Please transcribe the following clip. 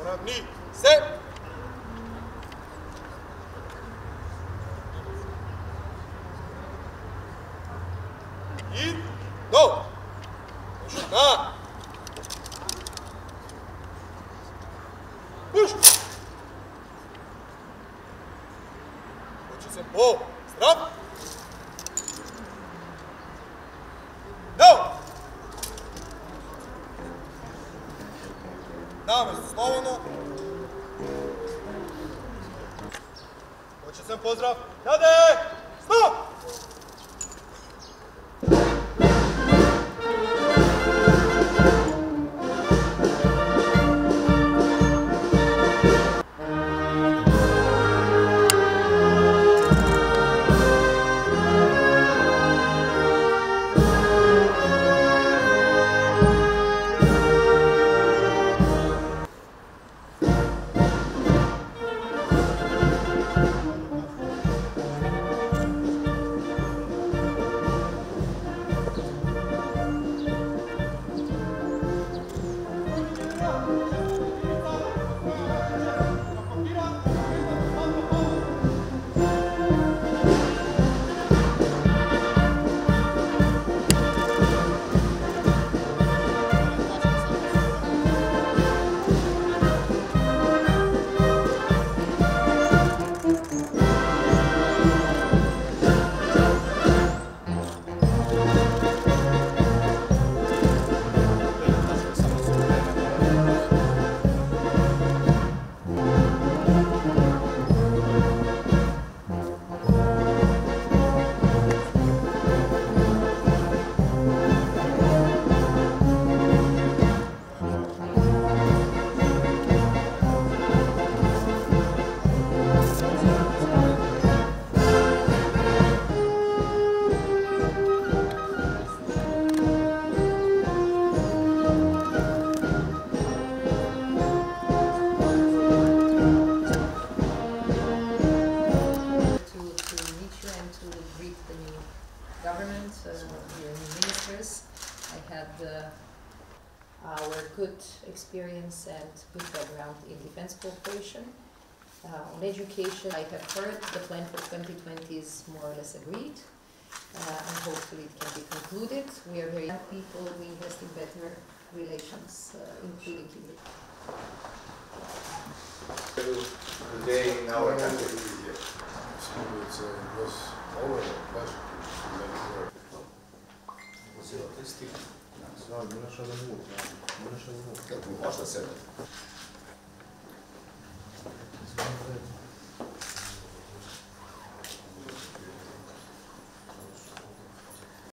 Равни се! И долу! На! Пуш! Хоче се по! Здрав! Долу! Даваме словно. Hoće sam pozdrav. Jade! Stop! Government, your new ministers. I had our good experience and good background in defense cooperation. On education, I have heard the plan for 2020 is more or less agreed, and hopefully it can be concluded. We are very young people, we invest in better relations, including Kyiv. Today in our country. It was already a pleasure to make it work. Was it autistic? No, I'm not sure the move. Možda 7.